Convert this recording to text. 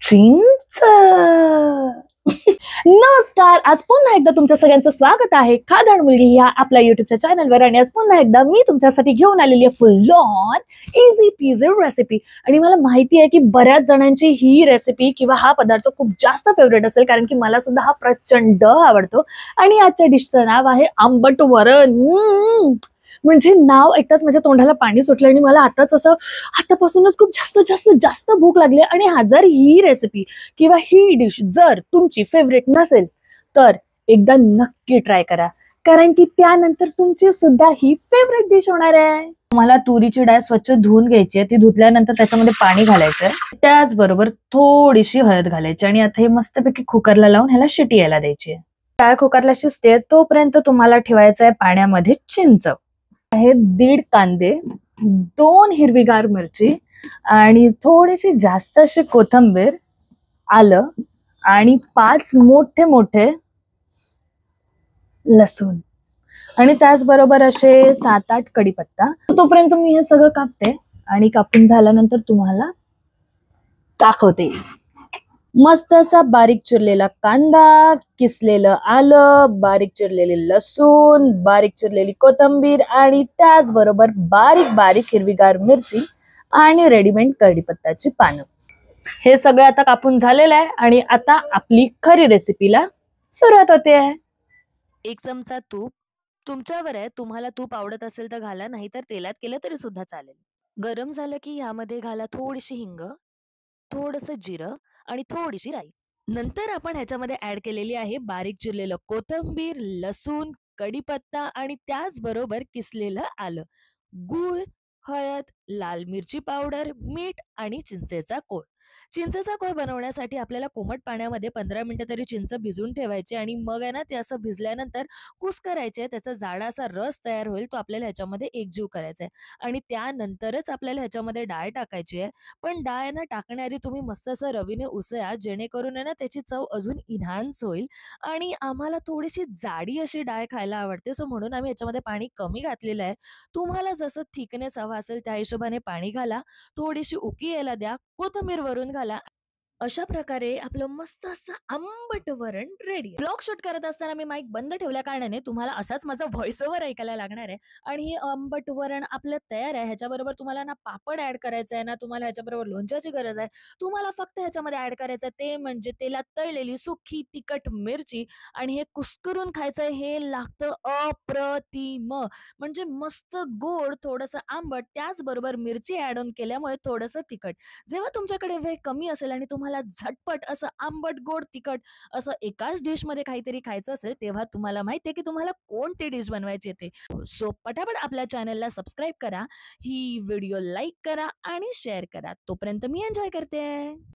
चिंच. नमस्कार. आज पुन्हा एकदा तुमच्या सगळ्यांचं स्वागत आहे खादाड मुलगी या आपल्या युट्यूबच्या चॅनलवर. आणि आज पुन्हा एकदा मी तुमच्यासाठी घेऊन आलेली आहे फुल ऑन इझी पीझी रेसिपी. आणि मला माहिती आहे की बऱ्याच जणांची ही रेसिपी किंवा हा पदार्थ खूप जास्त फेवरेट असेल, कारण की मला सुद्धा हा प्रचंड आवडतो. आणि आजच्या डिशचं नाव आहे आंबट वरण. म्हणजे नाव ऐकताच माझ्या तोंडाला पाणी सुटलं आणि मला आतापासूनच खूप जास्त जास्त जास्त भूक लागली. आणि जर ही रेसिपी किंवा ही डिश जर तुमची फेवरेट नसेल तर एकदा नक्की ट्राय करा, कारण की त्यानंतर तुमची सुद्धा ही फेवरेट डिश होणार आहे. तुम्हाला तुरीची डाळ स्वच्छ धुवून घ्यायची आहे. ती धुतल्यानंतर त्याच्यामध्ये पाणी घालायचं, त्याचबरोबर थोडीशी हळद घालायची आणि आता हे मस्तपैकी कुकरला लावून ह्याला शिटी यायला द्यायची आहे. डाळ कुकरला शिजते तोपर्यंत तुम्हाला ठेवायचं आहे पाण्यामध्ये चिंच. आहे 1.5 कांदे, 2 हिरवीगार मिरची आणि थोडीशी जास्त अशी कोथिंबीर, आलं आणि 5 मोठे मोठे लसूण आणि त्याचबरोबर असे 7-8 कढीपत्ता. तोपर्यंत मी हे सगळं कापते आणि कापून झाल्यानंतर तुम्हाला दाखवते. मस्त असा बारीक चिरलेला कांदा, किसलेलं आलं, बारीक चिरलेले लसूण, बारीक चिरलेली कोथिंबीर आणि त्याचबरोबर बारीक बारीक हिरवीगार मिरची आणि रेडीमेड कढीपत्त्याची पानं. हे सगळं आता कापून झालेलं आहे आणि आता आपली खरी रेसिपीला सुरुवात होते आहे. 1 चमचा तूप. तुमच्यावर आहे, तुम्हाला तूप आवडत असेल तर घाला, नाही तर तेलात केलं तरी सुद्धा चालेल. गरम झालं की यामध्ये घाला थोडीशी हिंग, थोडंसं जिरं आणि थोडीशी राई. नंतर आपण ह्याच्यामध्ये ऍड केलेली आहे बारीक चिरलेलं कोथिंबीर, लसूण, कढीपत्ता आणि त्याचबरोबर किसलेलं आलं, गूळ, हळद, लाल मिरची पावडर, मीठ आणि चिंचेचा कोळ. चिंचेचा कोळ बनवण्यासाठी आपल्याला कोमट पाण्यामध्ये 15 मिनिटं तरी चिंच भिजवून ठेवायची आणि मग आहे ना ते असं भिजल्यानंतर कुस्करायचे. त्याचा जाडा असा रस तयार होईल, तो आपल्याला ह्याच्यामध्ये एकजीव करायचा आहे आणि त्यानंतरच आपल्याला ह्याच्यामध्ये डाळ टाकायची आहे. पण डाळ ना टाकण्याआधी तुम्ही मस्त असं रवीने उसळा, जेणेकरून आहे ना त्याची चव अजून इन्हान्स होईल. आणि आम्हाला थोडीशी जाडी अशी डाळ खायला आवडते, सो म्हणून आम्ही याच्यामध्ये पाणी कमी घातलेलं आहे. तुम्हाला जसं थिकनेस हवा असेल त्या हिशोबाने पाणी घाला, थोडीशी उकी यायला द्या, कोथिंबीर वरून घाला. अशा प्रकारे आपलं मस्त असं आंबट वरण रेडी. ब्लॉग शूट करत असताना मी माईक बंद ठेवल्या कारणाने तुम्हाला असाच माझा व्हॉइस ओव्हर ऐकायला लागणार आहे. आणि हे आंबट वरण आपलं तयार आहे. ह्याच्याबरोबर तुम्हाला ना पापड ऍड करायचा आहे ना तुम्हाला ह्याच्याबरोबर लोणच्याची गरज आहे. तुम्हाला फक्त ह्याच्यामध्ये ऍड करायचं आहे ते म्हणजे तेलात तळलेली सुकी तिखट मिरची. आणि हे कुस्करून खायचं, हे लागतं अप्रतिम. म्हणजे मस्त गोड, थोडंसं आंबट, त्याचबरोबर मिरची ऍड ऑन केल्यामुळे थोडंसं तिखट. जेव्हा तुमच्याकडे वेळ कमी असेल आणि तुम्हाला झटपट असं आंबट गोड तिखट असं एकाच डिश मध्ये काहीतरी खायचं असेल, तेव्हा तुम्हाला माहितीये की तुम्हाला कोणती डिश बनवायची ते. सो पटापट आपल्या चॅनलला सबस्क्राईब करा, ही व्हिडिओ लाईक करा आणि शेअर करा. तोपर्यंत मी एन्जॉय करते.